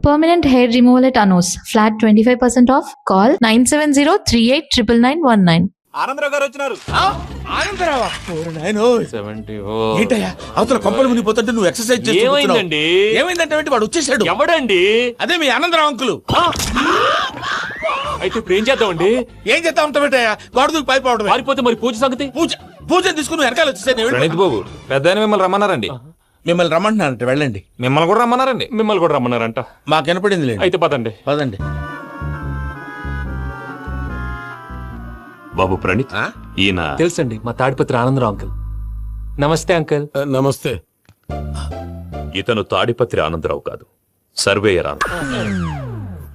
Permanent hair removal at Anos. Flat 25% off. Call 970-389919. Anandarao గారు వచ్చినారు. ఆనందరావా? ఏంటయ్యా అవతల కొంపలు మునిగిపోతుంటే నువ్వు ఎక్సర్సైజ్ చేస్తూ ఏమైందండి? ఏమైందంటే వాడు వచ్చేసాడు. ఎవడండి? అదే మీ ఆనందరావు అంకులు. అయితే ఇప్పుడు ఏం చేద్దామండి? ఏం చేస్తా ఉంటావేటయ్యా? గోడ దూకి పైపోవడం. పారిపోతే మరి పూజ సంగతి? పూజ తీసుకుని వెనకాల వచ్చేసాను. ప్రణీత్ బాబు పెద్ద మిమ్మల్ని రమ్మన్నారండి. మిమ్మల్ని రమ్మంటున్నారంట, వెళ్ళండి. మిమ్మల్ని కూడా రమ్మన్నారండి. మిమ్మల్ని కూడా రమ్మన్నారంట. మాకు వినపడింది లేదు. అయితే పదండి. పదండి. బాబు ప్రణీత్, ఈయన తెలుసండి, మా తాడిపత్రి ఆనందరావు అంకుల్. నమస్తే అంకుల్. నమస్తే. ఇతను తాడిపత్రి ఆనందరావు కాదు, సర్వేయర్ ఆనందరావు.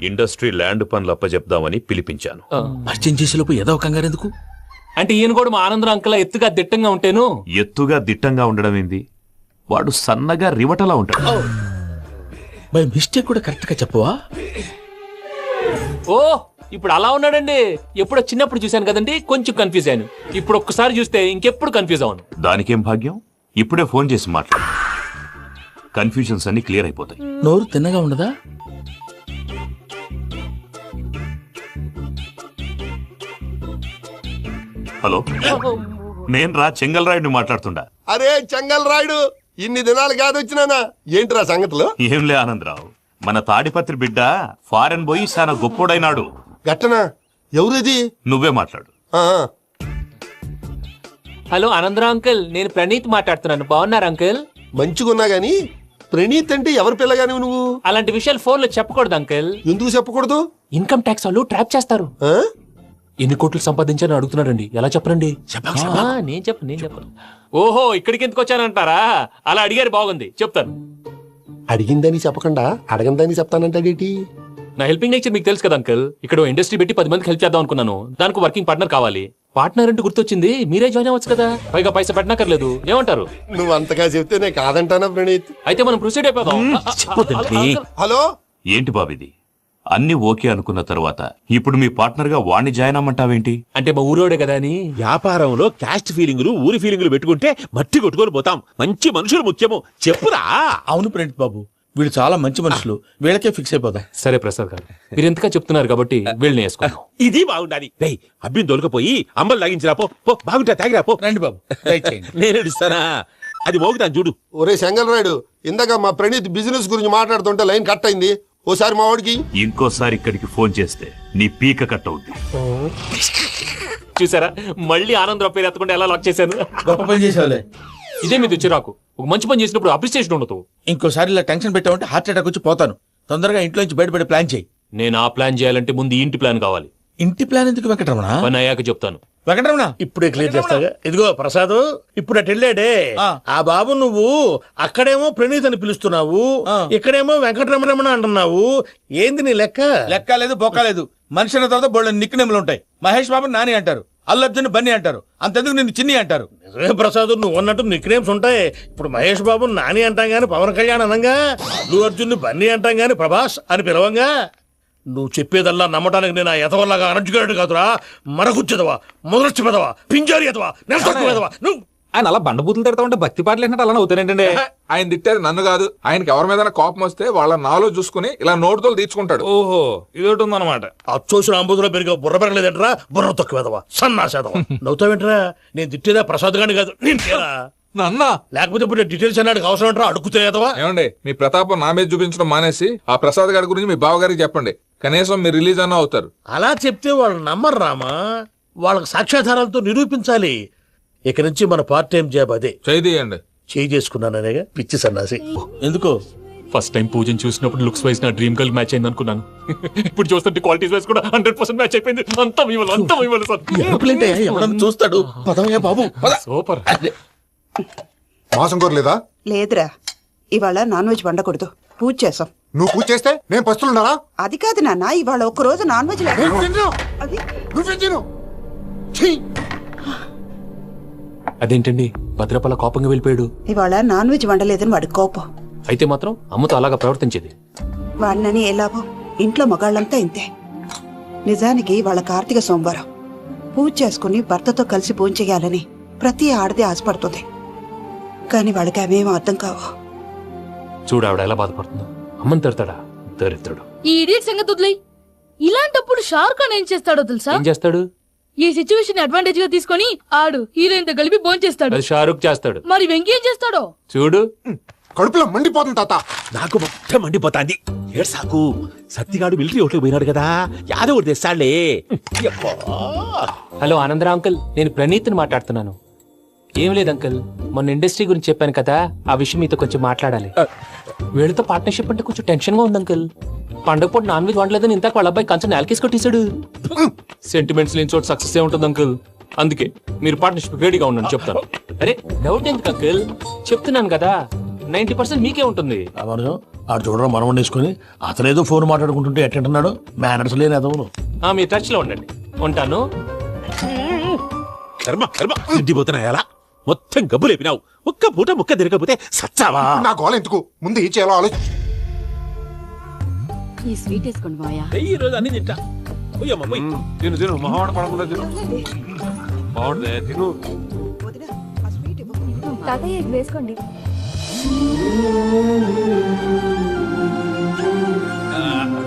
ఇండస్ట్రీ ల్యాండ్ పనులు అప్పచెప్దామని పిలిపించాను. పరిచయం చేసేలోపు ఏదో కంగారు ఎందుకు? అంటే ఈయన కూడా మా ఆనందరావు అంకుల్ ఎత్తుగా దిట్టంగా ఉంటేను. ఎత్తుగా దిట్టంగా ఉండడం ఏంది? వాడు సన్నగా రివటలా ఉంటాడు. బై మిస్టేక్ కూడా కరెక్ట్ గా చెప్పవా? ఓ ఇప్పుడు అలా ఉన్నాడండి. ఎప్పుడో చిన్నప్పుడు చూశాను కదండి, కొంచెం కన్ఫ్యూజ్ అయ్యాను. ఇప్పుడు ఒక్కసారి చూస్తే ఇంకెప్పుడు కన్ఫ్యూజ్ అవ్వను. దానికేం భాగ్యం, ఇప్పుడే ఫోన్ చేసి మాట్లాడు. కన్ఫ్యూజన్స్ అన్ని క్లియర్ అయిపోతాయి. నోరు తిన్నగా ఉండదా? హలో, నేను రా చెంగల్రాయుడిని మాట్లాడుతుండా. అరే చెంగల్ రాయుడు, ఇన్ని దినాలు కాదు వచ్చినానా? ఏంటిరా సంగతులు? ఏంలే ఆనందరావు, మన తాడిపత్రి బిడ్డ ఫారెన్ పోయి చాలా గొప్పోడైనాడు. గట్టనా? ఎవరిది? నువ్వే మాట్లాడు. హలో ఆనందరావు అంకుల్, నేను ప్రణీత్ మాట్లాడుతున్నాను. బాగున్నారు అంకుల్? మంచిగున్నా గాని ప్రణీత్ అంటే ఎవరి పిల్లగాని నువ్వు? అలాంటి విషయాలు ఫోన్ లో చెప్పకూడదు అంకుల్. ఎందుకు చెప్పకూడదు? ఇన్కమ్ ట్యాక్స్ వాళ్ళు ట్రాప్ చేస్తారు. ఆ? ఎన్ని కోట్లు సంపాదించాలని అడుగుతున్నాడండి. ఎలా చెప్పరండి? నేను చెప్పను. ఓహో, ఇక్కడికి ఎందుకు వచ్చానంటారా? అలా అడిగారు, బాగుంది, చెప్తాను. అడిగిందని చెప్పకుండా అడగందని చెప్తానంటాడేటి? నా హెల్పింగ్ నేచర్ మీకు తెలుసు కదా అంకుల్. ఇక్కడ ఇండస్ట్రీ పెట్టి 10 మందికి హెల్ప్ చేద్దాం అనుకున్నాను. దానికి వర్కింగ్ పార్ట్నర్ కావాలి. పార్ట్నర్ అంటే గుర్తొచ్చింది, మీరే జాయిన్ అవ్వచ్చు కదా. పైగా పైసా పెట్టనక్కర్లేదు. ఏమంటారు? నువ్వు అంతగా చెప్తే నేను కాదంటానా ప్రణీత్? అయితే మనం ప్రొసీడ్ అయిపోదాం. హలో, ఏంటి బాబిది? అన్ని ఓకే అనుకున్న తర్వాత ఇప్పుడు మీ పార్ట్నర్ గా వాణ్ణి జాయిన్ అమ్మంటావేంటి? అంటే మా ఊరోడే కదా అని. వ్యాపారంలో క్యాస్ట్ ఫీలింగులు, ఊరి ఫీలింగులు పెట్టుకుంటే మట్టి కొట్టుకొని పోతాం. మంచి మనుషులు ముఖ్యము. చెప్పురా. అవును ప్రణీత్ బాబు, వీళ్ళు చాలా మంచి మనుషులు. వీళ్ళకే ఫిక్స్ అయిపోతా. సరే ప్రసాద్ గారు, మీరు ఎంతగా చెప్తున్నారు కాబట్టి వీళ్ళని వేసుకున్నాం. ఇది బాగుండాలి. రేయ్, అబ్బిని దొలకపోయి అంబలు లాగించిరా పో. బాగుంటా, తాగిరా పో. రండి బాబు, దయచేయండి. నేను ఇస్తానా? అది మోగుతాను చూడు. ఒరే చెంగల్ రాయుడు, ఇందాక మా ప్రణీత్ బిజినెస్ గురించి మాట్లాడుతుంటే లైన్ కట్ అయింది. ఓసారి మా వాడికి ఇంకోసారి ఇక్కడికి ఫోన్ చేస్తే నీ పీక కట్ అవుద్ది. చూసారా, మళ్ళీ ఆనందరావు పేరు ఎత్తకుండా ఎలా లాక్ చేశాను. గొప్ప పని చేసేవాళ్ళే. ఇదే మీద చిరాకు. ఒక మంచి పని చేసినప్పుడు అప్రిసియేషన్ ఉండదు. ఇంకోసారి ఇలా టెన్షన్ పెట్టామంటే హార్ట్ అటాక్ వచ్చి పోతాను. తొందరగా ఇంట్లో నుంచి బయటపడే ప్లాన్ చేయి. నేను ఆ ప్లాన్ చేయాలంటే ముందు ఇంటి ప్లాన్ కావాలి. ఇంటి ప్లాన్ ఎందుకు వెంకటరమణ? పని అయ్యాక చెప్తాను. వెంకటరమణ ఇప్పుడే క్లియర్ చేస్తాగా. ఇదిగో ప్రసాద్, ఇప్పుడు అటు వెళ్ళాడే ఆ బాబు, నువ్వు అక్కడేమో ప్రణీత్ అని పిలుస్తున్నావు, ఇక్కడేమో వెంకటరమణ అంటున్నావు. ఏంది నీ లెక్క? లెక్క లేదు, బొక్క లేదు. మనిషి అన్న తర్వాత బోళ్ళ నిక్నెములు ఉంటాయి. మహేష్ బాబు నాని అంటారు, అల్లు అర్జున్ బన్నీ అంటారు, అంతెందుకు నిన్ను చిన్ని అంటారు. నిజమే ప్రసాద్, నువ్వు అన్నట్టు నిక్నేమ్స్ ఉంటాయి. ఇప్పుడు మహేష్ బాబు నాని అంటాం గాని పవన్ కళ్యాణ్ అనంగా, అల్లు అర్జున్ బన్నీ అంటాం గాని ప్రభాస్ అని పిలవంగా. నువ్వు చెప్పేదల్లా నమ్మటానికి నేను ఎతవల్లాగా అనర్జుకేటెడ్ కాదురా. మరగుచ్చదవా, మొదలచ్చి పెదవా, పింజారి ఎదవా, నెలసొక్కు పెదవా. నువ్వు ఆయన అలా బండబూతులు తిడతా ఉంటే భక్తి పాటలు ఏంటంటే అలా అవుతానంటే. ఆయన తిట్టేది నన్ను కాదు, ఆయనకి ఎవరి మీద కోపం వస్తే వాళ్ళ నాలో చూసుకుని ఇలా నోటుతో తీర్చుకుంటాడు. ఓహో, ఇదొకటి ఉందన్నమాట. అచ్చోసిన అంబుధులో పెరిగే బుర్ర పెరగలేదంటరా. బుర్ర తొక్కు వెదవా, సన్నాసేదవా. నవ్వుతావేంట్రా? నేను తిట్టేదా ప్రసాద్ గాని కాదు, నేను నన్నా? లేకపోతే ఇప్పుడు డీటెయిల్స్ అన్నాడు అవసరం అంటారా? అడుగుతాయేదవా. ఏమండి, మీ ప్రతాపం నా మీద చూపించడం మానేసి ఆ ప్రసాద్ గారి గురించి మీ బావగారికి చెప్పండి. కనీసం మీరు రిలీజ్ అన్న అవుతారు. అలా చెప్తే వాళ్ళు నమ్మరు రామా. వాళ్ళకి సాక్ష్యాధారాలతో నిరూపించాలి. ఇక నుంచి మన పార్ట్ టైం జాబ్ అదే. చేయండి. చేయి చేసుకున్నాననేగా పిచ్చి సన్నాసి. ఎందుకో ఫస్ట్ టైం పూజను చూసినప్పుడు లుక్స్ వైజ్ నా డ్రీమ్ గర్ల్ మ్యాచ్ అయింది అనుకున్నాను. ఇప్పుడు చూస్తుంటే క్వాలిటీస్ వైజ్ కూడా 100% మ్యాచ్ అయిపోయింది. అంతా ఇవ్వాలి సార్. ఎవడన్నా చూస్తాడు. పదవయ్యా బాబు, సూపర్. మాసం కోరలేదా? లేదురా, ఇవాళ నాన్ వెజ్ వండకూడదు, పూజ చేసాం. నువ్వు పూజ చేస్తే నేను పస్తులున్నారా? అది కాదు నాన్న, ఇవాళ ఒక్క రోజు నాన్ వెజ్ లేదు. అది అదేంటండి, భద్రపల కోపంగా వెళ్ళిపోయాడు. ఇవాళ నాన్ వెజ్ వండలేదని వాడి కోపం. అయితే మాత్రం అమ్మతో అలాగా ప్రవర్తించేది. వాడినని ఎలాగో ఇంట్లో మగాళ్ళంతా ఇంతే. నిజానికి వాళ్ళ కార్తీక సోమవారం పూజ చేసుకుని భర్తతో కలిసి పూజ చేయాలని ప్రతి ఆడది ఆశపడుతుంది. కానీ వాళ్ళకి అవేమో అర్థం కావు. చూడు ఆవిడ ఎలా బాధపడుతుందో. అమ్మని తిడతాడా? దరిద్రుడు. ఈ ఇడియట్ సంగతి వదిలేయ్. ఇలాంటప్పుడు షారుఖ్ ఖాన్ ఏం చేస్తాడో తెలుసా? ఏం చేస్తాడు? ఈ సిచ్యువేషన్ అడ్వాంటేజ్ గా తీసుకొని ఆడు హీరోయిన్ తో కలిపి బోన్ చేస్తాడు. అది షారుఖ్ చేస్తాడు. మరి వెంకీ ఏం చేస్తాడో చూడు. కడుపులో మండిపోతుంది తాత. నాకు మొత్తం మండిపోతాంది. ఏడ్సాకు సత్తిగాడు మిలిటరీ ఓట్లు పోయినాడు కదా, యాదవ్ ఒకటి తెస్తాడులే. హలో ఆనందరావు అంకుల్, నేను ప్రణీత్ని మాట్లాడుతున్నాను. ఏం లేదు అంకుల్, మొన్న ఇండస్ట్రీ గురించి చెప్పాను కదా, ఆ విషయం మీతో కొంచెం మాట్లాడాలి. వీళ్ళతో పార్ట్నర్షిప్ అంటే కొంచెం టెన్షన్ గా ఉంది అంకుల్. పండగ పూట నాన్ వెజ్ వండలేదని ఇంతకు వాళ్ళ అబ్బాయి కంచెం నేలకేసి కొట్టేశాడు. సెంటిమెంట్స్ లేని చోట సక్సెస్ ఏ ఉంటుంది అంకుల్. అందుకే మీరు పార్ట్నర్షిప్ రెడీగా ఉండండి చెప్తాను. అరే డౌట్ ఎందుకు అంకుల్, చెప్తున్నాను కదా 90% మీకే ఉంటుంది. రామానుజం ఆడు చూడడం మనం వండేసుకుని అతనేదో ఫోన్ మాట్లాడుకుంటుంటే ఎట్టంటున్నాడు. మేనర్స్ లేని అదవును. మీ టచ్ లో ఉండండి. ఉంటాను. కర్మ కర్మ తిండిపోతున్నా ఎలా మొత్తం గబ్బు లేపినావు. ఒక్క పూట ముక్క తిరగకపోతే సచ్చావా? నా గోల ఎందుకు, ముందు ఏం చేయాలో ఆలోచించు. ఈ స్వీట్ వేసుకోండి మాయా. ఈ రోజు అన్ని తింటా. పోయమ్మ పోయి. తిను తిను మహావాడ పడకుండా తిను. బాగుంటుంది తిను. వదినా, ఆ స్వీట్ ఇవ్వు. తాతయ్య ఇది వేసుకోండి.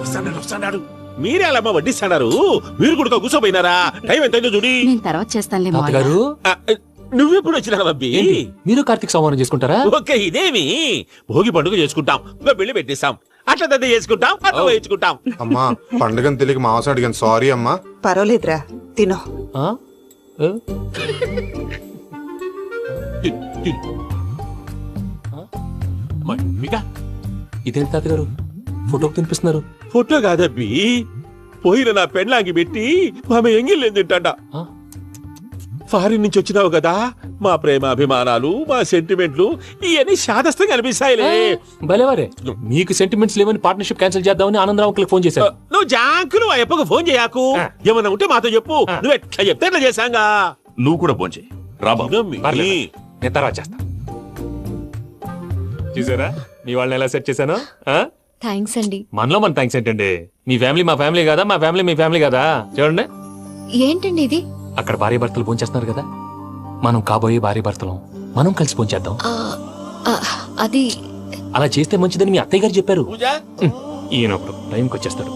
వస్తాడు వస్తాడు. మీరే అలా అమ్మ వడ్డిస్తాడారు. మీరు కూడా కూర్చోపోయినారా? టైం ఎంతైందో చూడి. నేను తర్వాత చేస్తానులే మాయా. తాతగారు నువ్వెప్పుడు వచ్చినా బబ్బి? ఏంటి, మీరు కార్తీక్ సంహారం చేసుకుంటారా? ఓకే, ఇదేమి భోగి పండుగ చేసుకుంటాం, పెళ్లి పెట్టేస్తాం, అట్లా దద్ద చేసుకుంటాం, అట్లా వేయించుకుంటాం. అమ్మా పండుగని తెలియక మాంసం అడిగాను, సారీ అమ్మా. పర్వాలేదురా, తినో. ఆ? ఏ? మమ్మిగా ఇదేంటి తాతగారు ఫోటోకి తినిపిస్తున్నారు? ఫోటో కాదబ్బి, పోయిన నా పెళ్ళాంగి పెట్టి ఆమె ఎంగిల్లేం తింటాడ. ఆ? ఫారిన్ నుంచి వచ్చినావు కదా, మా ప్రేమ అభిమానాలు, మా సెంటిమెంట్లు ఇవన్నీ శాదస్తంగా అనిపిస్తాయిలే. భలేవారే, మీకు సెంటిమెంట్స్ లేవని పార్ట్నర్షిప్ క్యాన్సిల్ చేద్దామని ఆనందరావు అంకుల్ ఫోన్ చేశారు. నువ్వు జాంకులు ఆ అప్పకు ఫోన్ చేయకు. ఏమన్నా ఉంటే మాతో చెప్పు. నువ్వు ఎట్లా చెప్తే ఎట్లా చేశాంగా. నువ్వు కూడా ఫోన్ చేయి. రాబాబు. ఇదమ్మి. పర్లేదు, నేను తర్వాత చేస్తా. చూసారా మీ వాళ్ళని ఎలా సెట్ చేశాను? థ్యాంక్స్ అండి. మనలో మన థ్యాంక్స్ ఏంటండి, మీ ఫ్యామిలీ మా ఫ్యామిలీ కదా, మా ఫ్యామిలీ మీ ఫ్యామిలీ కదా. చూడండి, ఏంటండి ఇది? అక్కడ భార్య భర్తలు భోంచేస్తున్నారు కదా, మనం కాబోయే భార్య భర్తలు మనం కలిసి భోంచేద్దాం. అది అలా చేస్తే మంచిదని మీ అత్తయ్య గారు చెప్పారు. పూజ ఈయన ఒకడు టైంకి వచ్చేస్తాడు.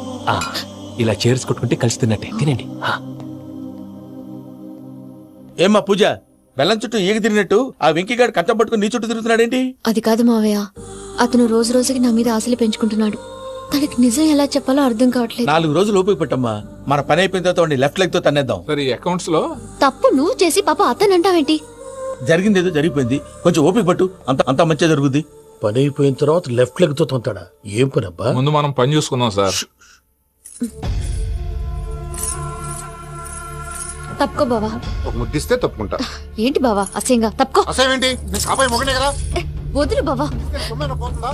ఇలా చేర్స్ కొట్టుకుంటే కలిసి తిన్నట్టే. తినండి. ఏమ్మా పూజ, బెల్లం చుట్టూ ఈగ తిరిగినట్టు ఆ వెంకీగాడు కట్టం పట్టుకుని నీ చుట్టూ తిరుగుతున్నాడేంటి? అది కాదు మావయ్య, అతను రోజు రోజుకి నా మీద ఆశలు పెంచుకుంటున్నాడు. తనకి నిజం ఎలా చెప్పాలో అర్థం కావట్లేదు. 4 రోజులు ఓపిక పట్టమ్మా, మన పని అయిపోయిన తర్వాత వాడిని లెఫ్ట్ లెగ్ తో తన్నేద్దాం. సరే అకౌంట్స్ లో తప్పు నువ్వు చేసి పాప అతను అంటావేంటి? జరిగింది ఏదో జరిగిపోయింది, కొంచెం ఓపిక పట్టు, అంత మంచిగా జరుగుద్ది. పని అయిపోయిన తర్వాత లెఫ్ట్ లెగ్ తో తొంతాడా? ఏం పని అబ్బా? ముందు మనం పని చూసుకుందాం సార్. తప్పుకో బావా. ఒక ముద్దిస్తే తప్పుకుంటా. ఏంటి బావా అసహ్యంగా? తప్పుకో. అసేమేంటి, నేను కాబోయే మొగనే కదా. వదులు బావా. సొమ్మేనా పోతుందా?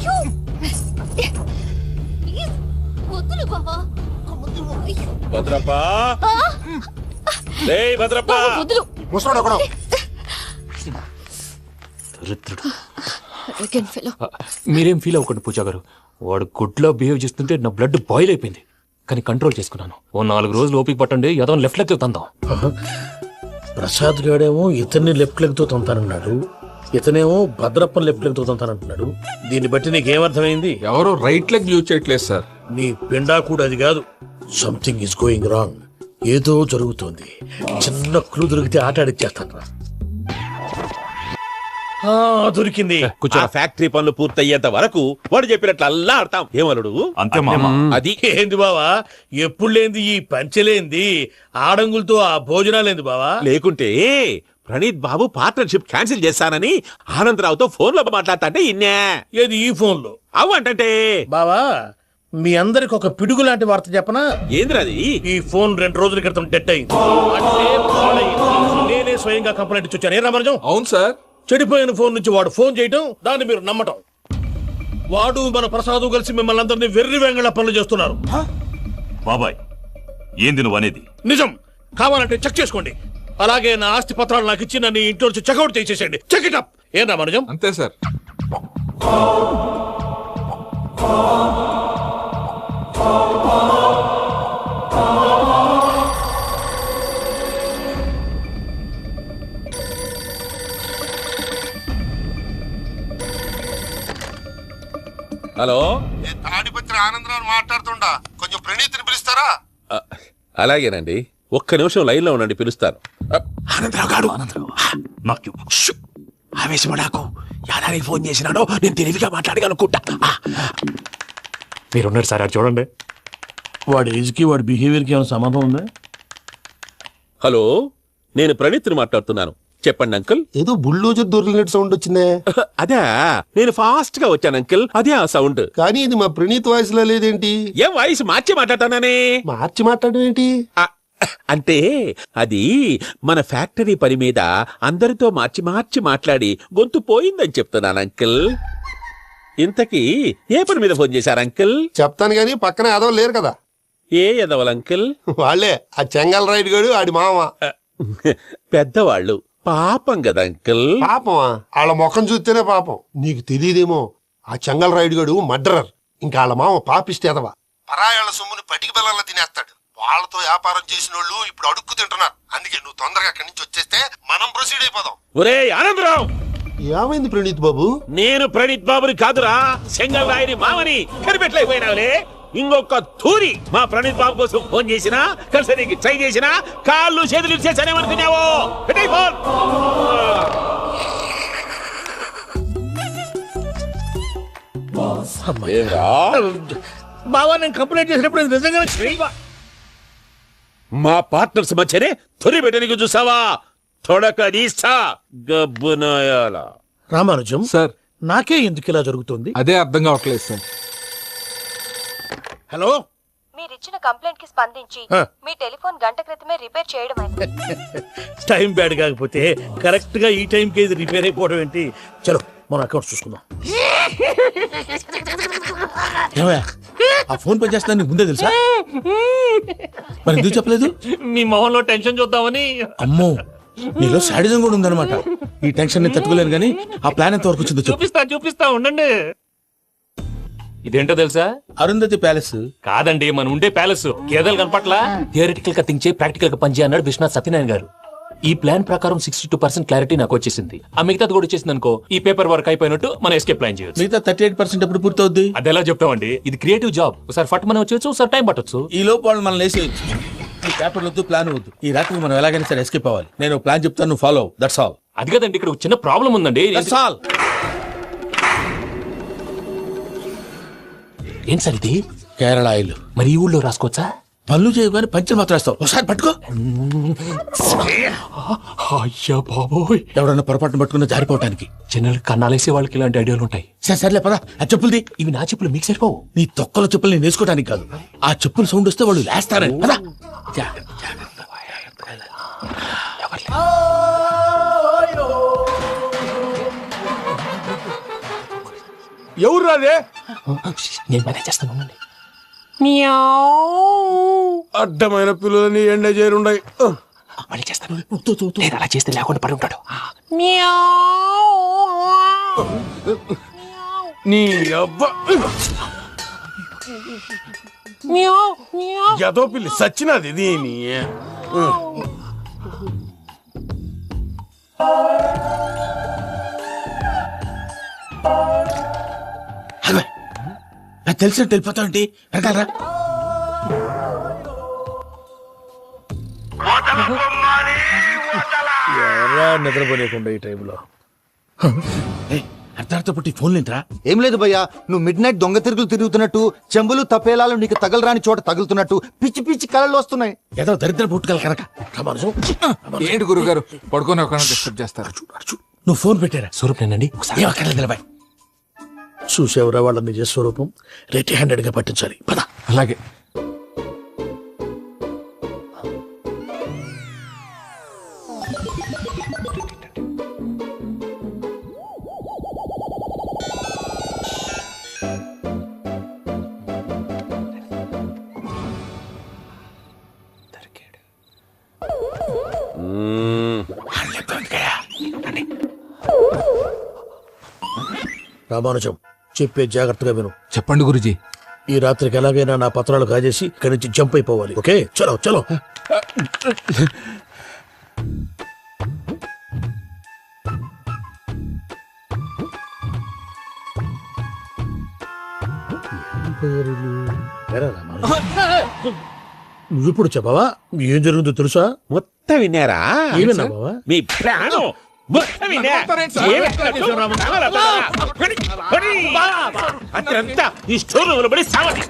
వదులు బావా. భద్రప్పా, రేయ్ భద్రప్పా. వదులు. ముసరాడు ఒకడు. దరిద్రుడు. Arrogant fellow. మీరేం ఫీల్ అవ్వకండి పూజా గారు, వాడు గుడ్లో బిహేవ్ చేస్తుంటే నా బ్లడ్ బాయిల్ అయిపోయింది. కానీ కంట్రోల్ చేసుకున్నాను. ఓ 4 రోజులు ఓపిక పట్టండి, ఏదో లెఫ్ట్ లెగ్ తందాం. ప్రసాద్ గాడేమో ఇతన్ని లెఫ్ట్ లెగ్ తో తొంతానన్నాడు, ఇతనేమో భద్రప్ప లెఫ్ట్ లెగ్ తో తొంతానంటున్నాడు. దీన్ని బట్టి నీకేమర్థమైంది? ఎవరు రైట్ లెగ్ యూజ్ చేయట్లేదు సార్. నీ పిండా కూడా అది కాదు. Something is going wrong. ఏదో జరుగుతోంది. చిన్న క్లూ దొరికితే ఆట ఆడిచ్చేస్తాను. దొరికింది. ఆ ఫ్యాక్టరీ పనులు పూర్తయ్యేంత వరకు వాడు చెప్పినట్లు అల్లా ఆడతాం. ఏమలుడు? అంతే మామ. అది ఏంది బావా, ఎప్పుడు లేంది ఈ పంచలేంది, ఆడంగులతో ఆ భోజనాలేంది బావా? లేకుంటే ప్రణీత్ బాబు పార్ట్నర్షిప్ క్యాన్సిల్ చేస్తానని ఆనందరావుతో ఫోన్ లో మాట్లాడతాంటే ఇన్నే. ఏది ఈ ఫోన్ లో? అవ్వంటే బావా, మీ అందరికి ఒక పిడుగు లాంటి వార్త చెప్పనా? ఏంద్రది? ఈ ఫోన్ 2 రోజుల క్రితం డెడ్ అయింది. అంటే పాడైంది. నేనే స్వయంగా కంప్లైంట్ ఇచ్చి వచ్చాను. ఏ రామరాజం? అవును సార్. చెడిపోయిన ఫోన్ నుంచి వాడు ఫోన్ చేయటం, దాన్ని మీరు నమ్మటం. వాడు మన ప్రసాదు కలిసి మిమ్మల్ని అందరినీ వెర్రి వెంగళ పనులు చేస్తున్నారు. బాబాయ్ ఏంది నువ్వు అనేది? నిజం. కావాలంటే చెక్ చేసుకోండి. అలాగే నా ఆస్తి పత్రాలు నాకు ఇచ్చి నన్ను ఇంట్లో నుంచి చెక్అౌట్ చేసేసండి. Check it up. ఏం రామరాజం? అంతే సార్. హలో, తాడిపత్రి రాత్రి ఆనందరావు మాట్లాడుతుండా కొంచెం ప్రణీతిని పిలుస్తారా? అలాగేనండి, ఒక్క నిమిషం లైన్ లో ఉండండి, పిలుస్తాను. ఆనందరావు గాడు నాకు ఆవేశపడాకు. యాదానికి ఫోన్ చేసినాడో నేను తెలివిగా మాట్లాడగలనుకుంటా. మీరున్నారు సార్, అది చూడండి. వాడి ఏజ్కి వాడి బిహేవియర్కి ఏమైనా సంబంధం ఉందా? హలో, నేను ప్రణీత్ని మాట్లాడుతున్నాను. చెప్పండి అంకుల్. ఏదో బుల్డోజర్ దొరికినట్టు సౌండ్ వచ్చిందే. అదే, నేను ఫాస్ట్ గా వచ్చాను అంకుల్, అదే ఆ సౌండ్. కానీ ఇది మా ప్రణీత్ వాయిస్ లో లేదేంటి? ఏం వాయిస్ మార్చి మాట్లాడతానని? మార్చి మాట్లాడడం ఏంటి? అంటే అది మన ఫ్యాక్టరీ పని మీద అందరితో మార్చి మార్చి మాట్లాడి గొంతు పోయిందని చెప్తున్నాను అంకుల్. ఇంతకీ ఏ పని మీద ఫోన్ చేశారు అంకుల్? చెప్తాను గానీ పక్కన ఏదో లేరు కదా. ఏ ఎదవలు అంకుల్? వాళ్ళే ఆ చెంగల్ రైడ్ గడు ఆడి మామ. పెద్దవాళ్ళు, పాపం కదా అంకుల్. పాపమా? వాళ్ళ ముఖం చూస్తేనే పాపం. నీకు తెలియదేమో, ఆ చెంగల్ రైడ్ గడు మర్డరర్. ఇంకా వాళ్ళ మామ పాపిస్తేదవా. పరాయాళ్ళ సొమ్ముని పటికి బెల్లంలో తినేస్తాడు. వాళ్ళతో వ్యాపారం చేసిన వాళ్ళు ఇప్పుడు అడుక్కు తింటున్నారు. అందుకే నువ్వు తొందరగా అక్కడి నుంచి వచ్చేస్తే మనం ప్రొసీడ్ అయిపోదాం. ఒరే ఆనందరావు, ఏమైంది ప్రణీత్ బాబు? నేను ప్రణీత్ బాబుని కాదురా, సెంగల్ రాయని మామని. కనిపెట్టలేకపోయినావులే. ఇంకొక తూరి మా ప్రణీత్ బాబు కోసం ఫోన్ చేసినా, కలిసి ట్రై చేసినా కాళ్ళు చేతులు చేశానేమనుకున్నావో. పెట్టేయ్ ఫోన్. బావా, నేను కంప్లైంట్ చేసినప్పుడు ఇది నిజంగానే చేయవా? మా పార్ట్నర్స్ మధ్యనే తొలి పెట్టడానికి చూసావా? తొడక నీస్తా గబ్బునాయాల. రామానుజం సార్, నాకే ఎందుకు ఇలా జరుగుతుంది? అదే అర్థం కావట్లేదు సార్. హలో, మీరిచ్చిన కంప్లైంట్ కి స్పందించి మీ టెలిఫోన్ గంట క్రితమే రిపేర్ చేయడం అయింది. టైం బ్యాడ్ కాకపోతే కరెక్ట్ గా ఈ టైం కి ఇది రిపేర్ అయిపోవడం ఏంటి? చలో మన అకౌంట్ చూసుకుందాం. ఏమయ్యా, ఆ ఫోన్ పనిచేస్తున్నా నీకు ముందే తెలుసా? మరి ఎందుకు చెప్పలేదు? మీ మొహంలో టెన్షన్ చూద్దామని. అమ్మో, నీలో శాడిజం కూడా ఉందన్నమాట. ఈ టెన్షన్ ని తట్టుకోలేను కానీ ఆ ప్లాన్ ఎంత వరకు వచ్చిందో చెప్పు. చూపిస్తా ఉండండి. ఇదేంటో తెలుసా? అరుంధతి ప్యాలెస్ కాదండి, మన ఉండే ప్యాలెస్. గేదెలు కనపట్లా? థియరిటికల్ గా థింక్ చేయి, ప్రాక్టికల్ గా పనిచేయ అన్నాడు విశ్వనాథ్ సత్యనారాయణ గారు. ఈ ప్లాన్ ప్రకారం 62% క్లారిటీ నాకు వచ్చేసింది. ఆ మిగతాది కూడా వచ్చేసింది అనుకో, ఈ పేపర్ వర్క్ అయిపోయినట్టు మనం ఎస్కేప్ ప్లాన్ చేయొచ్చు. మిగతా 38% ఎప్పుడు పూర్తవుద్ది? అది ఎలా చెప్తామండి? ఇది క్రియేటివ్ జాబ్. ఒకసారి ఫట్ మనం వచ్చేయచ్చు, ఒకసారి టైం పట్టొచ్చు. ఈ లోపు వాళ్ళు మనం లేసేయచ్చు. ఈ పేపర్ వద్దు, ప్లాన్ వద్దు. ఈ రాత్రి మనం ఎలాగైనా సరే ఎస్కేప్ అవ్వాలి. నేను ప్లాన్ చెప్తాను, నువ్వు ఫాలో. That's all. అది కదండి, ఇక్కడ ఒక చిన్న ప్రాబ్లం ఉందండి. That's all. ఏం సార్ ఇది? కేరళ ఆయిల్. మరి ఈ ఊళ్ళో రాసుకోవచ్చా? పనులు చేయగానే పంచర్ మాత్రం వేస్తావు. ఒకసారి పట్టుకో. అయ్యా బాబోయ్, ఎవడన్నా పొరపాటున పట్టుకున్న జారిపోవటానికి. జనరల్ కన్నాలేసే వాళ్ళకి ఇలాంటి ఐడియాలు ఉంటాయి. సర్లే పదా, ఆ చెప్పులది. ఇవి నా చెప్పులు మీకు సరిపోవు. నీ తొక్కల చెప్పులు నేను వేసుకోవడానికి కాదు, ఆ చెప్పులు సౌండ్ వస్తే వాళ్ళు లేస్తారని. పదా. ఎవరు రాదే? నేను మేనేజ్ చేస్తాను. అడ్డమైన పిల్లలని ఎండ చేరుండయి. మళ్ళీ చేస్తాను. నేను అలా చేస్తే లేకుండా పడి ఉంటాడు. నీ అబ్బా ఎదో పిల్లి సచ్చినది దీని. నాకు తెలిసినట్టు వెళ్ళిపోతావంటి. వెనకాలరా. ఎవరా నిద్రపోలేకుండా ఈ టైంలో? అర్ధార్థ పుట్టి ఫోన్ లేంట్రా. ఏం లేదు భయ్యా, నువ్వు మిడ్ నైట్ దొంగ తిరుగులు తిరుగుతున్నట్టు, చెంబులు తపేలాలు నీకు తగలరాని చోట తగులుతున్నట్టు పిచ్చి పిచ్చి కళలు వస్తున్నాయి. ఏదో దరిద్ర పుట్టుకల కనుక. ఏంటి గురుగారు పడుకొని ఒక డిస్టర్బ్ చేస్తారు? నువ్వు ఫోన్ పెట్టారా? స్వరూప్ నేనండి. ఏమక్కర్లేదు. చూసేవరా వాళ్ళ నిజ స్వరూపం. రెట్టి హ్యాండెడ్ గా పట్టించాలి. పద. అలాగే. రామానుజం, చెప్పే జాగ్రత్తగా విను. చెప్పండి గురుజీ. ఈ రాత్రికి ఎలాగైనా నా పత్రాలు కాజేసి ఇక్కడి నుంచి జంప్ అయిపోవాలి. ఓకే, చలో చలో. నువ్విప్పుడు చెప్పవా ఏం జరుగుతుందో తెలుసా? మొత్తం విన్నారా? ఏమన్నా బావా? మీ ప్లాన్ మొత్తం విన్నా? అతనంతా ఈ స్టోర్ రూమ్ లో పడి సావని.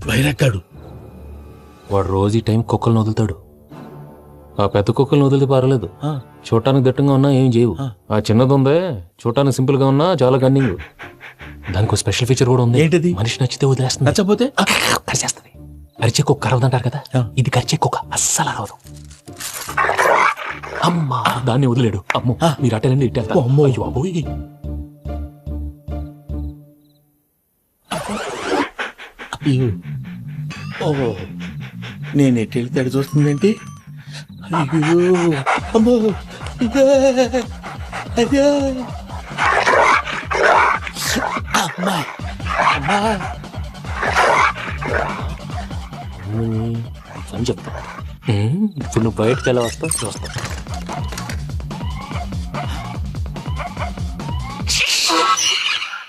బైరక్కాడు వాడు రోజు ఈ టైం కుక్కలను వదులుతాడు. ఆ పెద్ద కుక్కలను వదిలితే పర్లేదు, చూడటానికి దట్టంగా ఉన్నా ఏం చేయవు. ఆ చిన్నది ఉందే చూడటానికి సింపుల్ గా ఉన్నా చాలా కన్నింగ్. దానికి స్పెషల్ ఫీచర్ కూడా ఉంది. ఏంటిది? మనిషి నచ్చితే వదిలేస్తుంది, నచ్చపోతే కరిచేస్తుంది. అరిచే కుక్క అరవదంటారు కదా, ఇది కరిచే కుక్క అస్సలు అరవదు. అమ్మా దాన్ని వదిలేడు. అమ్మో మీరు అటెండి ఇట్టేస్తా. అమ్మో అయ్యో అబ్బోయ్. ఓహో నేను ఎటు వెళ్తాడు చూస్తుందేంటి? అయ్యో అమ్మో అయ్యో అమ్మా అమ్మా అని చెప్తా. ఇప్పుడు నువ్వు బయటకు ఎలా వస్తావు చూస్తా.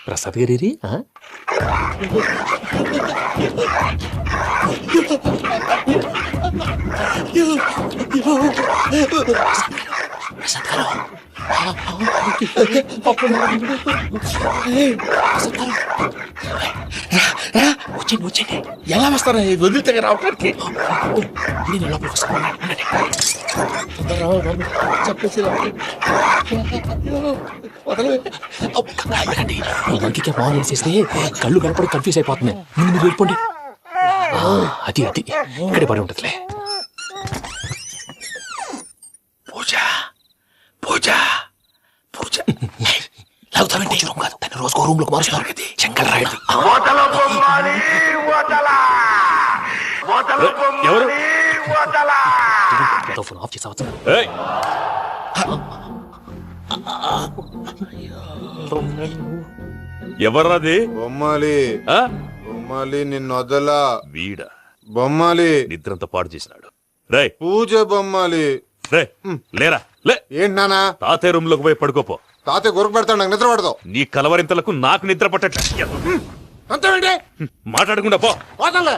ప్రసాద్ గారి వచ్చండి వచ్చండి. ఎలా వస్తారా వదిలితే రావడానికి? నేను లోపలికి వస్తాను. మనకి ఫోన్ చేసేస్తే కళ్ళు కనపడి కన్ఫ్యూజ్ అయిపోతున్నాయి. ముందు మీరు వెళ్ళిపోండి. అది అది ఇక్కడే పడి ఉంటుందిలే. పూజ పూజ పూజ లాగుతామంటే రూమ్ కాదు, తను రోజుకో రూమ్ లోకి మారుస్తున్నారు కదా. చెంగల్ రాయడు. ఎవరు? ఫోన్ ఆఫ్ చేసావచ్చు. ఎవరది? బొమ్మాలి బొమ్మాలి నిన్ను వదలా. వీడా బొమ్మాలి నిద్రంతా పాడు చేసినాడు. రే పూజ బొమ్మాలి. రే లేరా లే. ఏంటి నానా? తాతయ్య రూమ్ లోకి పోయి పడుకోపో. తాతయ్య గురకు పెడతాడు, నాకు నిద్ర పడదు. నీ కలవరింతలకు నాకు నిద్ర పట్టట్లే. అంతేంటి? మాట్లాడకుండా పో. పోతాలే.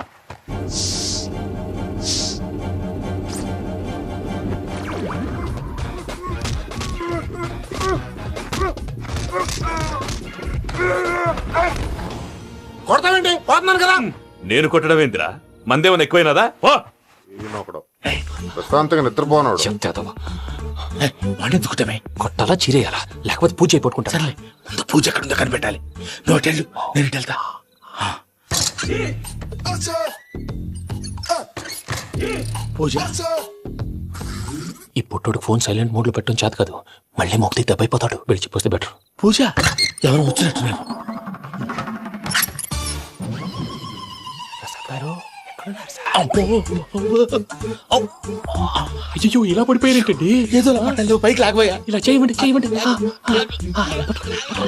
కొడతావేంటి? పోతున్నాను కదా. నేను కొట్టడం ఏంటిరా? మందేమన్నా ఎక్కువైనదా? ఓ ఈయనొకడు ప్రశాంతంగా నిద్రపోనాడు. వాడెందుకుంటామే? కొట్టాలా చీరేయాలా లేకపోతే పూజ అయిపోట్టుకుంటా. సరే ముందు పూజ ఎక్కడ ఉందో కనిపెట్టాలి. నువ్వు అటెండు, నేను ఇటు వెళ్తా. పూజ ఈ పుట్టోడికి ఫోన్ సైలెంట్ మోడ్ లో పెట్టడం చేత కాదు. మళ్ళీ మొక్కి దెబ్బైపోతాడు. వెళ్ళి చెప్పొస్తే బెటర్. పూజ ఎవరు వచ్చినట్టున్నారు? అయ్యో ఇలా పడిపోయారేంటండి? ఏదో మాటలు పైకి లాగబోయా. ఇలా చేయమండి చేయమండి.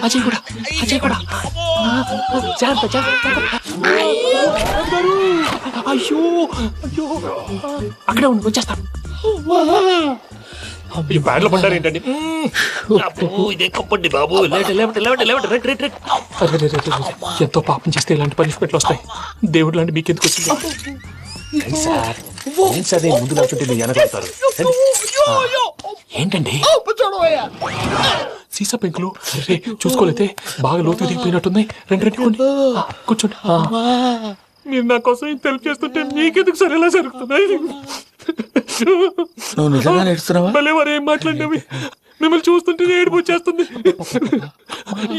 అజయ్ కూడా అజయ్ కూడా జాగ్రత్త జాగ్రత్త. అయ్యో అయ్యో అక్కడే ఉండి వచ్చేస్తాను. ఈ బ్యాడ్లో పడ్డారు ఏంటండి? ఇదే కప్పండి బాబు. ఎంతో పాపం చేస్తే ఇలాంటి పనిష్మెంట్లు వస్తాయి. దేవుడు లాంటి మీకెందుకు వచ్చింది సార్? అదే ముందు లేకుంటే మీరు వెనకాడతారు. ఏంటండి సీసా పెంకులు చూసుకోలేతే బాగా లోతు దిగిపోయినట్టున్నాయి. రెండు కూర్చోండి. మీరు నా కోసం హెల్ప్ చేస్తుంటే మీకెందుకు సరే ఎలా జరుగుతున్నాయి? నువ్వు నిజంగా నేర్చుకున్నావా? భలే వారు ఏం మాట్లాడినవి. మిమ్మల్ని చూస్తుంటే ఏడుపు వచ్చేస్తుంది.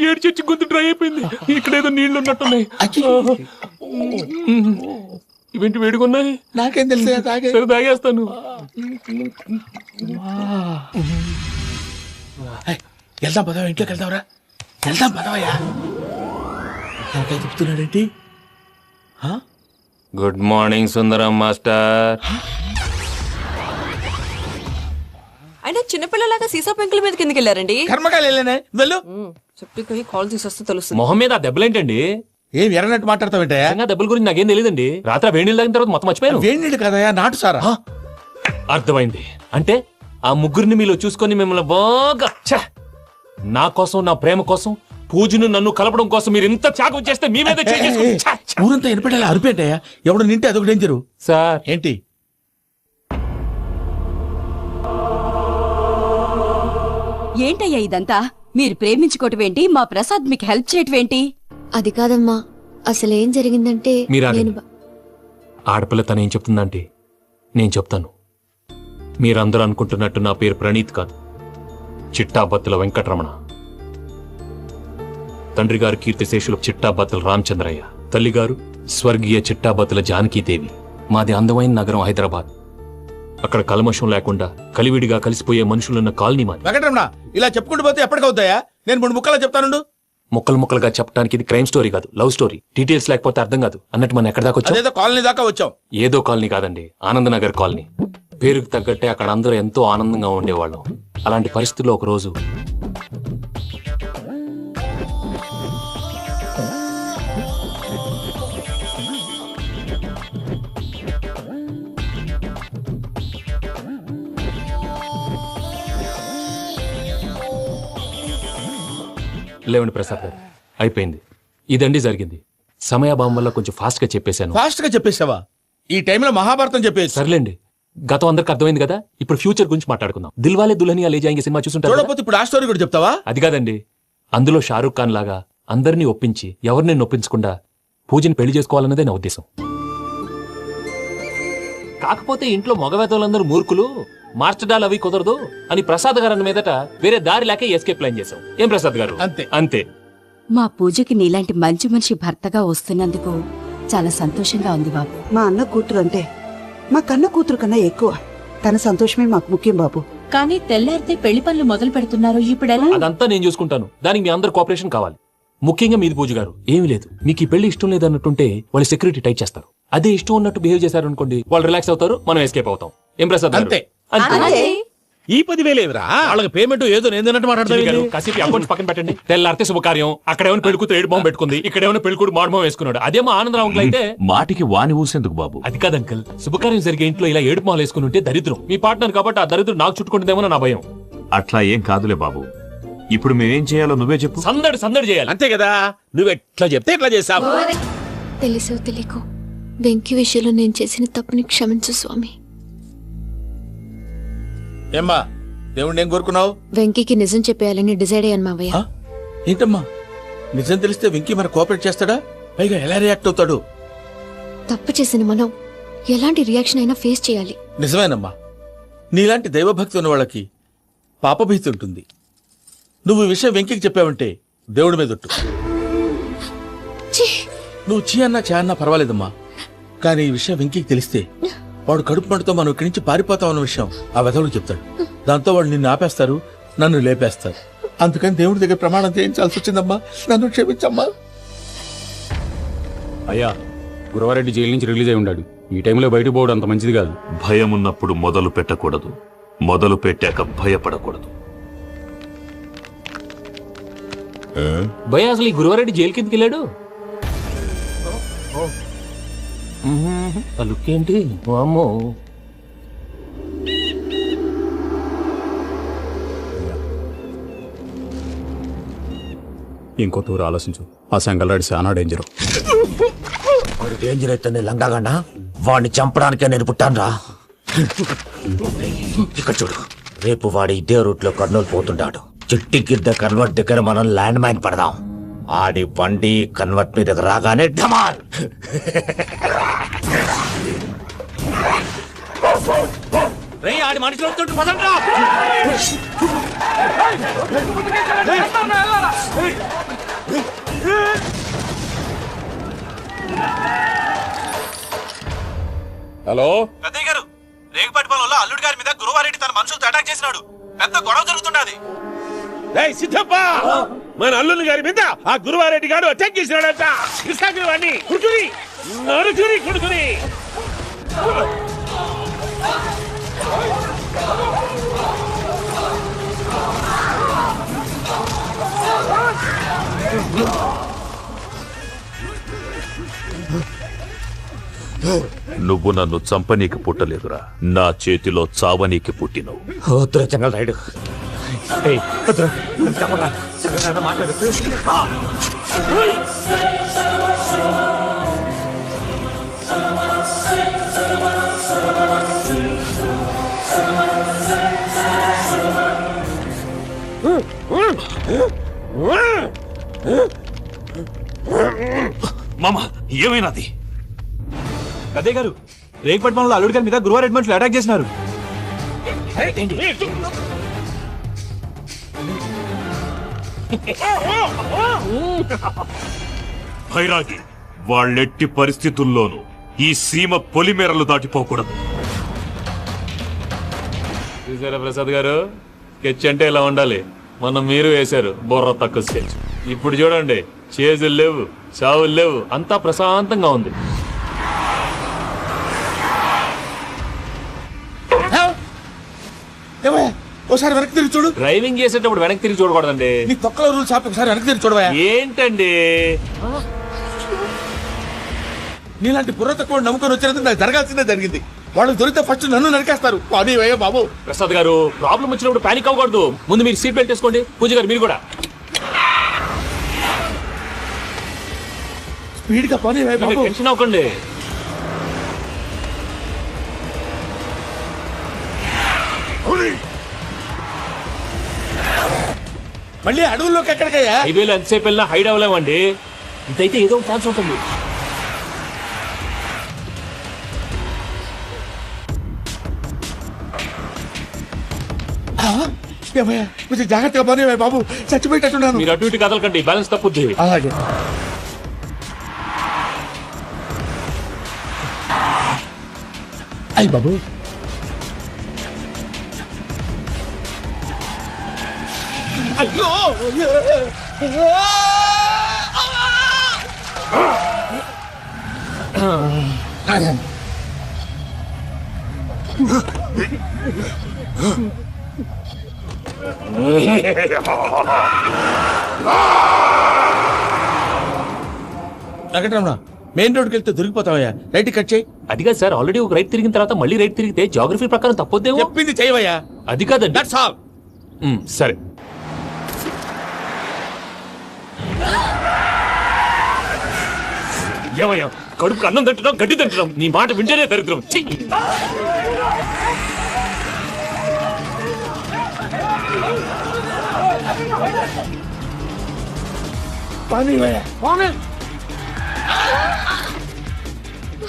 ఏడ్చి గొంతు డ్రై అయిపోయింది. ఇక్కడ ఏదో నీళ్లు ఉన్నట్టున్నాయి. ఇవేంటి వేడుకున్నాయి? నాకేం తెలుసు. సరే తాగేస్తాను. వెళ్దాం పదవా, ఇంట్లోకి వెళ్దాంరా. వెళ్దాం పదవయ్యా. నాకై చెప్తున్నాడేంటి? గుడ్ మార్నింగ్ సుందరం మాస్టర్. అయినా చిన్నపిల్లలాగా సీసా పెంకుల మీద కిందకి వెళ్ళారండి. కర్మకాయలు వెళ్ళానే వెళ్ళు. చెప్పి కాల్ తీసేస్తే తెలుస్తుంది. మొహం మీద ఆ దెబ్బలేంటండి? ఏం ఎర్రనట్టు మాట్లాడతావేంటయా? దెబ్బల గురించి నాకేం తెలియదండి. రాత్రి వేడి నీళ్ళు తాగిన తర్వాత మొత్తం మర్చిపోయాను. వేడి నీళ్ళు కదయా, నాటు సారా. అర్థమైంది. అంటే ఆ ముగ్గురిని మీలో చూసుకొని మిమ్మల్ని బాగా నా కోసం, నా ప్రేమ కోసం, పూజను నన్ను కలపడం కోసం మీరు ఇంత త్యాగం చేస్తే మీ మీద ఊరంతా ఎనపెట్టాలి అరిపేటయ్యా. ఎవడు నింటే అదొక డేంజరు. సార్ ఏంటి? ఏంటయ్యా ఇదంతా? మీరు ప్రేమించుకోవటం ఏంటి? మా ప్రసాద్ మీకు హెల్ప్ చేయటం ఏంటి? అది కాదమ్మా, అసలేం జరిగిందంటే మీరు నేను ఆడపిల్ల తనేం చెప్తుందంటే నేను చెప్తాను. మీరందరూ అనుకుంటున్నట్టు నా పేరు ప్రణీత్ కాదు, చిట్టాబత్తుల వెంకటరమణ. తండ్రి గారు కీర్తిశేషులు చిట్టాబత్తుల రామచంద్రయ్య, తల్లిగారు స్వర్గీయ చిట్టాబత్తుల జానకీదేవి. మాది అందమైన నగరం హైదరాబాద్. అక్కడ కల్మషం లేకుండా కలివిడిగా కలిసిపోయే మనుషులున్న కాలనీ మాది. వెంకటరమణ, ఇలా చెప్పుకుంటూ పోతే ఎప్పటికవుతాయా? నేను 3 ముక్కలా చెప్తానుండు. ముక్కలు ముక్కలుగా చెప్పడానికి ఇది క్రైమ్ స్టోరీ కాదు, లవ్ స్టోరీ. డీటెయిల్స్ లేకపోతే అర్థం కాదు. అన్నట్టు మనం ఎక్కడ దాకా వచ్చాం? ఏదో కాలనీ దాకా వచ్చాం. ఏదో కాలనీ కాదండి, ఆనందనగర్ కాలనీ. పేరుకు తగ్గట్టే అక్కడ అందరూ ఎంతో ఆనందంగా ఉండేవాళ్ళం. అలాంటి పరిస్థితుల్లో ఒక రోజు లేవండి ప్రసాద్ గారు, అయిపోయింది. ఇదండి జరిగింది. సమయాభావం వల్ల కొంచెం ఫాస్ట్ గా చెప్పేశాను. ఫాస్ట్ గా చెప్పేసావా? ఈ టైంలో మహాభారతం చెప్పేసి. సర్లేండి, గతం అందరికి అర్థమైంది కదా. ఇప్పుడు ఫ్యూచర్ గురించి మాట్లాడుకుందాం. దిల్వాలే దుల్హనియా లే జాయేంగే సినిమా చూసుంటారు. చూడకపోతే ఇప్పుడు ఆ స్టోరీ కూడా చెప్తావా? అది కాదండి, అందులో షారూక్ ఖాన్ లాగా అందరినీ ఒప్పించి ఎవరిని నొప్పించకుండా పూజని పెళ్లి చేసుకోవాలన్నదే నా ఉద్దేశం. కాకపోతే ఇంట్లో మగవేతలందరూ మూర్ఖులు, మార్చడాలు అవి కుదరదు అని ప్రసాద్ గారు అన్న మీదట వేరే దారి లేక ఎస్కేప్ ప్లాన్ చేశాం. ఏం ప్రసాద్ గారు? అంతే అంతే. మా పూజకి నీలాంటి మంచి మనిషి భర్తగా వస్తున్నందుకు చాలా సంతోషంగా ఉంది బాబు. మా అన్న కూతురు అంటే మా కన్న కూతురు కన్నా ఎక్కువ. తన సంతోషమే మాకు ముఖ్యం బాబు. కానీ తెల్లారితే పెళ్లి పనులు మొదలు పెడుతున్నారు, ఇప్పుడెలా? అదంతా నేను చూసుకుంటాను. దానికి మీ అందరు కోఆపరేషన్ కావాలి. ముఖ్యంగా మీది పూజ గారు. ఏమీ లేదు, మీకు ఈ పెళ్లి ఇష్టం లేదన్నట్టుంటే వాళ్ళు సెక్యూరిటీ టైట్ చేస్తారు. అదే ఇష్టం ఉన్నట్టు బిహేవ్ చేశారు అనుకోండి, వాళ్ళు రిలాక్స్ అవుతారు, మనం ఎస్కేప్ అవుతాం. ఏం ప్రసాద్ గారు? అంతే. ఈ 10,000 ఏమిరా? వాళ్ళకి పేమెంట్ ఏదో నేందన్నట్టు మాట్లాడతాను. కాసేపు అకౌంట్స్ పక్కన పెట్టండి. తెల్లారితే శుభకార్యం. అక్కడ ఏమైనా పెళ్లికూతురు ఏడు బాంబు పెట్టుకుంది, ఇక్కడ ఏమైనా పెళ్లికూడు మాడుమో వేసుకున్నాడు. అదేమో ఆనందరావు అంకుల్ అయితే మాటికి వాని ఊసేందుకు బాబు? అది కాదు అంకుల్, శుభకార్యం జరిగే ఇంట్లో ఇలా ఏడు మాలు వేసుకుని ఉంటే దరిద్రం. మీ పార్ట్నర్ కాబట్టి ఆ దరిద్రం నాకు చుట్టుకుంటుందేమో నా భయం. అట్లా ఏం కాదులే బాబు. ఇప్పుడు మేమేం చేయాలో నువ్వే చెప్పు. సందడి సందడి చేయాలి. అంతే కదా, నువ్వెట్లా చెప్తే ఎట్లా చేస్తావు. తెలుసో తెలియకో వెంకీ విషయంలో నేను చేసిన తప్పుని క్షమించు స్వామి. ఏమ్మా, దేవుణ్ణి ఏం కోరుకున్నావు? వెంకీకి నిజం చెప్పేయాలని డిసైడ్ అయ్యాను మావయ్య. ఏంటమ్మా, నిజం తెలిస్తే వెంకీ మన కోఆపరేట్ చేస్తాడా? పైగా ఎలా రియాక్ట్ అవుతాడు? తప్పు చేసిన మనం ఎలాంటి రియాక్షన్ అయినా ఫేస్ చేయాలి. నిజమేనమ్మా, నీలాంటి దైవభక్తి ఉన్న వాళ్ళకి పాపభీతి ఉంటుంది. నువ్వు ఈ విషయం వెంకీకి చెప్పావంటే దేవుడి మీద ఒట్టు. నువ్వు చీ అన్నా చా అన్నా పర్వాలేదమ్మా, కానీ ఈ విషయం వెంకీకి తెలిస్తే వాడు కడుపు మంటతో మనం ఇక్కడి నుంచి పారిపోతాం అన్న విషయం ఆ వెధవుడు చెప్తాడు. దాంతో వాడు నిన్ను ఆపేస్తారు, నన్ను లేపేస్తారు. అందుకని దేవుడి దగ్గర ప్రమాణం చేయించాల్సి వచ్చిందమ్మా. నన్ను క్షమించమ్మా. అయ్యా, గురవారెడ్డి జైలు నుంచి రిలీజ్ అయి ఉన్నాడు. ఈ టైంలో బయటకు పోవడం అంత మంచిది కాదు. భయం ఉన్నప్పుడు మొదలు పెట్టకూడదు, మొదలు పెట్టాక భయపడకూడదు. భయ అసలు ఈ గురువారెడ్డి జైలు కిందకి వెళ్ళాడు. లుక్ ఏంటి? అమ్మో, ఇంకో తూరు ఆలోచించు. ఆ సంగల్రాడి చాలా డేంజర్. డేంజర్ అయితే లంగాగండా వాడిని చంపడానికే నేను పుట్టానురా. ఇక్కడ చూడు, రేపు వాడి ఇదే రూట్ లో కర్నూలు పోతుంటాడు. చిట్టి గిద్ద కన్వర్ట్ దగ్గర మనం ల్యాండ్ మైన్ పడదాం. ఆడి బండి కన్వర్ట్ మీద రాగానే ఢమాల్. ఆడి మనుషులు పదండ్రా. హలో పెద్దయ్య గారు, రేగుపాటి పొలంలో అల్లుడి గారి మీద గురువారెడ్డి తన మనుషులతో అటాక్ చేసినాడు. పెద్ద గొడవ జరుగుతున్నది. సిద్ధప్ప, మన అల్లుని గారి మీద ఆ గురువారెడ్డి గారు అటాక్ చేసినాడట. కృష్ణాగిరి కుడుకుని నరుకుని కుడుకుని. నువ్వు నన్ను చంపనీకి పుట్టలేదురా, నా చేతిలో చావనీకి పుట్టినవు. వద్దురా చెంగల్ రైడు, మామ ఏమైనాది? అదే గారు రేగుపట్నంలో అల్లుడి గారి మీద గురువారెడ్డి మనుషులు అటాక్ చేసినారు. భైరాగి, వాళ్ళెట్టి పరిస్థితుల్లోనూ ఈ సీమ పొలిమేరలు దాటిపోకూడదు. చూసారా ప్రసాద్ గారు, స్కెచ్ అంటే ఇలా ఉండాలి. మొన్న మీరు వేశారు బుర్ర తక్కువ స్కెచ్. ఇప్పుడు చూడండి, చేజులు లేవు, చావులు లేవు, అంతా ప్రశాంతంగా ఉంది. ఒకసారి వెనక్కి తిరిగి చూడు. డ్రైవింగ్ చేసేటప్పుడు వెనక్కి తిరిగి చూడకూడదండి. నీ తొక్కలో రూల్స్ ఆపి ఒకసారి వెనక్కి తిరిగి చూడవా. ఏంటండి నీలాంటి బుర్ర తక్కువ నమ్ముకొని వచ్చినందుకు నాకు జరగాల్సిందే జరిగింది. వాళ్ళు దొరికితే ఫస్ట్ నన్ను నరికేస్తారు. అది వయ్యా బాబు. ప్రసాద్ గారు, ప్రాబ్లం వచ్చినప్పుడు పానిక్ అవ్వకూడదు. ముందు మీరు సీట్ బెల్ట్ వేసుకోండి. పూజ గారు మీరు కూడా స్పీడ్ గా పని బాబు. టెన్షన్ అవ్వకండి. మళ్ళీ అడవుల్లోకి ఎక్కడికయ్యా? హైవేలో ఎంతసేపు వెళ్ళినా హైడ్ అవ్వలేమండి. ఇదైతే ఏదో ఛాన్స్ ఉంటుంది. కొంచెం జాగ్రత్తగా పని బాబు. చచ్చిపోయేటట్టున్నాను. మీరు అటు ఇటు కదలకండి, బ్యాలెన్స్ తప్పుద్ది. అలాగే. అయ్యి బాబు, అయ్యో వెంకటరమణ, మెయిన్ రోడ్కి వెళ్తే దొరికిపోతావయ్యా. రైట్ కట్ చేయి. అది కాదు సార్, ఆల్రెడీ ఒక రైట్ తిరిగిన తర్వాత మళ్ళీ రైట్ తిరిగితే జాగ్రఫీ ప్రకారం తప్పొద్దేమో. చెప్పింది చేయవయ్యా. అది కాదండి. That's all. సరే. ఏమయ్యా, కడుపుకు అన్నం తింటున్నాం, గడ్డి తింటున్నాం. నీ మాట వింటేనే దరిద్రం.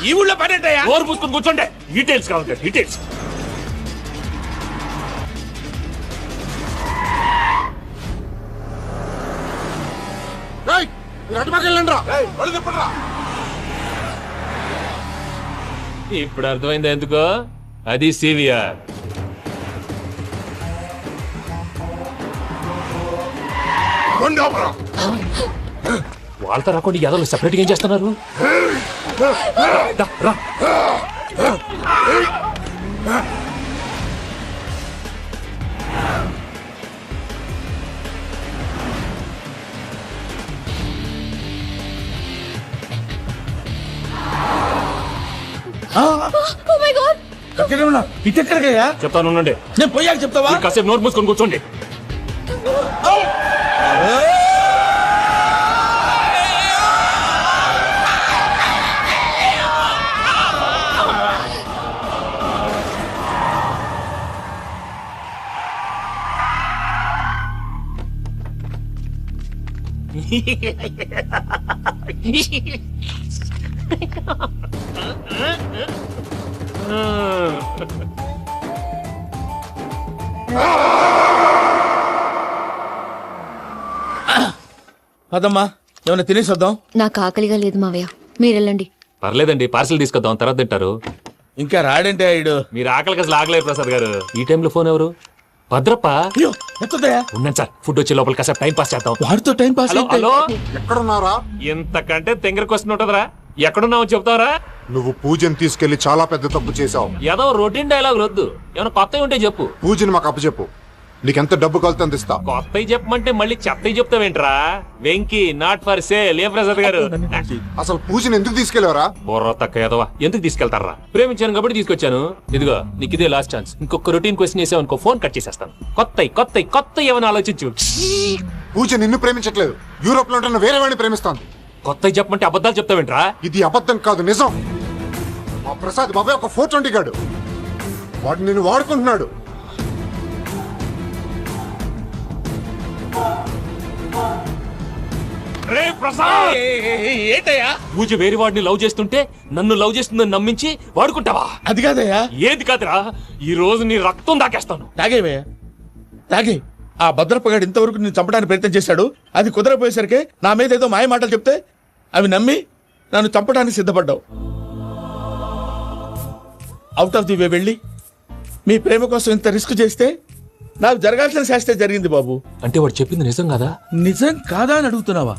ఈ ఊళ్ళో పనేటయ్యా? ఓరు పుస్తకం కూర్చోండి. డీటెయిల్స్ కావాలి, డీటెయిల్స్. ఇప్పుడు అర్థమైంది ఎందుకో. అది సివిఆర్. వాళ్ళతో రాకుండా యాదవులు సెపరేట్ గా ఏం చేస్తున్నారు? రా. ఇటెక్కడికయ్యా? చెప్తాను ఉండండి. నేను పోయాక చెప్తావా? కాసేపు నోట్ మూసుకొని కూర్చోండి. అదమ్మా, ఏమైనా తినేసి వద్దాం. నాకు ఆకలిగా లేదు మావయ్య, మీరెళ్ళండి. పర్లేదండి, పార్సిల్ తీసుకొద్దాం, తర్వాత తింటారు. ఇంకా రాడంటే ఆయుడు. మీరు ఆకలికి అసలు ఆగలేదు ప్రసాద్ గారు. ఈ టైంలో ఫోన్ ఎవరు? భద్రప్ప. ఉన్నాను సార్, ఫుడ్ వచ్చే లోపల కాసేపు టైం పాస్ చేద్దాం. వాడితో టైం పాస్. హలో, ఎక్కడున్నారా? ఇంతకంటే తెంగర క్వశ్చన్ ఉంటుందిరా. ఎక్కడున్నావు చెప్తావరా? నువ్వు పూజని తీసుకెళ్లి చాలా పెద్ద తప్పు చేశావు. ఏదో రొటీన్ డైలాగ్ వద్దు, ఏమైనా కొత్తవి ఉంటే చెప్పు. పూజని మాకు అప్పచెప్పు. నీకెంత డబ్బు కలితే అందిస్తా. కొత్తవి చెప్పమంటే మళ్ళీ చెత్తవి చెప్తావేంట్రా? Venky not for sale. ఏ ప్రసాద్ గారు అసలు పూజని ఎందుకు తీసుకెళ్లేవరా? బుర్ర తక్క ఏదవా, ఎందుకు తీసుకెళ్తారా? ప్రేమించాను కాబట్టి తీసుకొచ్చాను. ఇదిగో నీకు ఇదే లాస్ట్ ఛాన్స్. ఇంకొక రొటీన్ క్వశ్చన్ చేసావు అనుకో, ఫోన్ కట్ చేసేస్తాను. కొత్త ఏమైనా ఆలోచించు. పూజ నిన్ను ప్రేమించట్లేదు, యూరోప్ లో ఉంటున్న వేరే వాడిని ప్రేమిస్తాంది. కొత్తవి చెప్పమంటే అబద్ధాలు చెప్తావేంట్రా? ఇది అబద్ధం కాదు, నిజం. మా ప్రసాద్ బాబాయ్ ఒక 420 గాడు, వాడు నిన్ను వాడుకుంటున్నాడు. ఏంటయ్యా పూజ వేరే వాడిని లవ్ చేస్తుంటే నన్ను లవ్ చేస్తుందని నమ్మించి వాడుకుంటావా? అది కాదయ్యా. ఏది కాదురా, ఈ రోజు నీ రక్తం దాకేస్తాను. తాగేవయ్యా, తాగే. ఆ భద్రప్పగాడు ఇంతవరకు నేను చంపడానికి ప్రయత్నం చేశాడు. అది కుదరపోయేసరికి నా మీద ఏదో మాయ మాటలు చెప్తే అవి నమ్మి నన్ను చంపడానికి సిద్ధపడ్డావు. అవుట్ ఆఫ్ ది వే వెళ్ళి మీ ప్రేమ కోసం ఇంత రిస్క్ చేస్తే నాకు జరగాల్సిన శాస్త్రే జరిగింది బాబు. అంటే వాడు చెప్పింది నిజం కదా? నిజం కాదా అని అడుగుతున్నావా?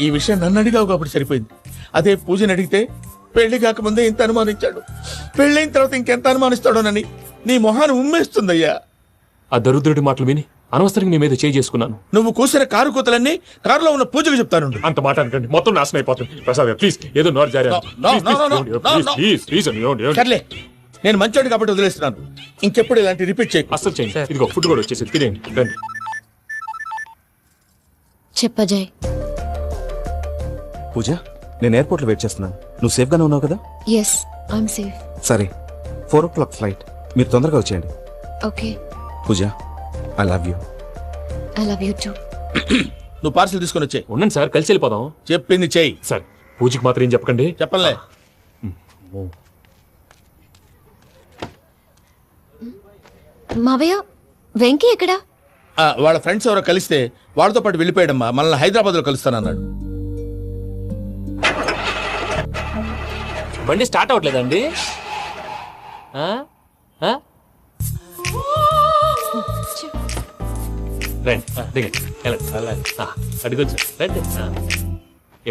ఈ విషయం నన్ను అడిగావు కాబట్టి సరిపోయింది. అదే పూజని అడిగితే పెళ్లి కాకముందే ఇంత అనుమానించాడు, పెళ్ళైన తర్వాత ఇంకెంత అనుమానిస్తాడోనని నీ మొహాన్ని ఉమ్మేస్తుందయ్యా. ఆ దరిద్రుడి మాటలు విని అనవసరంగా నీ మీద చేసుకున్నాను. నువ్వు కూసిన కారు కూతలన్నీ కారులో ఉన్న పూజకు చెప్తాను. అంత మాట అనకండి, మొత్తం నాశనం అయిపోతుంది. ప్రసాద్ ప్లీజ్ ఏదో నోరు జారీ. సర్లే, నేను మంచోడు కాబట్టి వదిలేస్తున్నాను. ఇంకెప్పుడు ఇలాంటి రిపీట్ చేయి. అసలు చేయండి. ఇదిగో ఫుడ్ కూడా వచ్చేసి తినేయండి. రండి. చెప్పజాయ్. పూజ, నేను ఎయిర్పోర్ట్ లో వెయిట్ చేస్తున్నాను. నువ్వు సేఫ్ గానే ఉన్నావు కదా? Yes, I'm safe. సరే, 4 o'clock ఫ్లైట్. మీరు తొందరగా వచ్చేయండి. Okay. Pooja, I love you. I love you too. నువ్వు పార్సల్ తీసుకొని వచ్చే. ఉండండి సార్, కలిసి వెళ్ళిపోదాం. చెప్పింది చెయ్యి. సార్ పూజకి మాత్రం ఏం చెప్పకండి. చెప్పలే. మావయ్య, వెంకీ ఎక్కడా? వాళ్ళ ఫ్రెండ్స్ ఎవరో కలిస్తే వాళ్ళతో పాటు వెళ్ళిపోయాడమ్మా. మనల్ని హైదరాబాద్ లో కలుస్తానన్నాడు. బండి స్టార్ట్ అవ్వట్లేదండి. రండి, దిగండి, వెళ్ళండి. అడిగొచ్చు, రండి.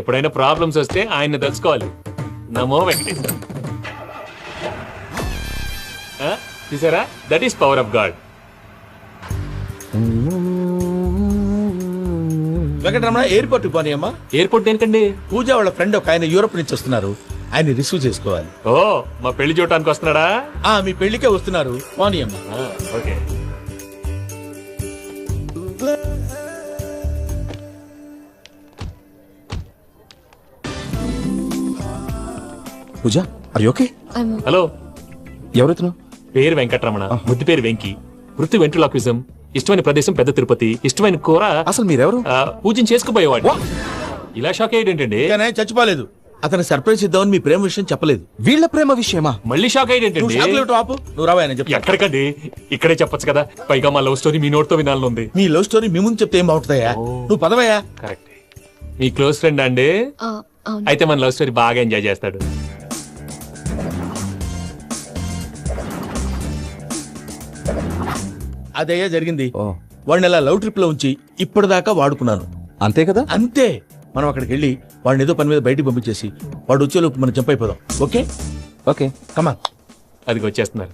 ఎప్పుడైనా ప్రాబ్లమ్స్ వస్తే ఆయన్ని తెలుసుకోవాలి. నమో వెంకటేశ్వర. చూసారా, that is power of God. Venkataramana, airport పోనీ అమ్మా. ఎయిర్పోర్ట్ దేనికండి? పూజ వాళ్ళ ఫ్రెండ్ ఒక ఆయన యూరోప్ నుంచి వస్తున్నారు, ఆయన రిసీవ్ చేసుకోవాలి. ఓ, మా పెళ్లి చూడటానికి వస్తున్నాడా? మీ పెళ్లికే వస్తున్నారు. పోనీ అమ్మా. Okay. Pooja, are you okay? Hello, ఎవరైతును? పేరు వెంకటరమణ, ముద్దు పేరు వెంకీ, వృత్తి వెంట్రులాక్విజం, ఇష్టమైన ప్రదేశం పెద్ద తిరుపతి, ఇష్టమైన కూర. అసలు మీరెవరు? పూజను చేసుకుపోయేవాడు. ఇలా షాక్ అయ్యేటండి. చచ్చిపోలేదు. అతను సర్ప్రైజ్ ఇద్దామని మీ ప్రేమ విషయం చెప్పలేదు. వీళ్ళ ప్రేమ విషయమా? మళ్ళీ షాక్ అయ్యేటండి. నువ్వు రావా చెప్పు. ఎక్కడికండి, ఇక్కడే చెప్పొచ్చు కదా. పైగా మా లవ్ స్టోరీ మీ నోట్తో వినాలని ఉంది. మీ లవ్ స్టోరీ మీ ముందు చెప్తే ఏం బాగుంటుందయ్యా? నువ్వు పదవయ్యా. కరెక్ట్. మీ క్లోజ్ ఫ్రెండ్ అండి? అయితే మన లవ్ స్టోరీ బాగా ఎంజాయ్ చేస్తాడు. అదయ్యా జరిగింది. వాడిని అలా లవ్ ట్రిప్ లో ఉంచి ఇప్పటిదాకా వాడుకున్నాను. అంతే కదా? అంతే. మనం అక్కడికి వెళ్ళి వాడిని ఏదో పని మీద బయటికి పంపించేసి వాడు వచ్చేలోపు మనం జంప్ అయిపోదాం. ఓకే ఓకే, కమాన్. అది వచ్చేస్తున్నారు.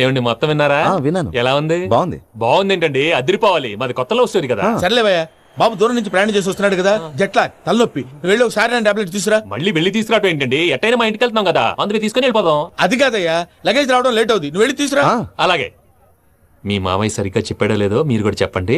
ఏమండి, మొత్తం విన్నారా? విన్నాను. ఎలా ఉంది? బాగుంది. బాగుంది ఏంటండి, అదిరిపోవాలి. మాది కొత్త లవ్ స్టోరీ కదా. సర్లేవయ్యా, బాబు దూరం నుంచి ప్రయాణం చేసి వస్తున్నాడు కదా, జట్లా తలనొప్పి. వెళ్ళి ఒకసారి టాబ్లెట్ తీసుకురా. మళ్ళీ వెళ్ళి తీసుకురావటం ఏంటండి? ఎట్టైనా మా ఇంటికి వెళ్తున్నాం కదా, అందుకే తీసుకుని వెళ్ళిపోదాం. అది కాదయ్యా, లగేజ్ రావడం లేట్ అవుతుంది. నువ్వు వెళ్ళి తీసుకురా. అలాగే. మీ మామయ్య సరిగ్గా చెప్పాడో లేదో మీరు కూడా చెప్పండి.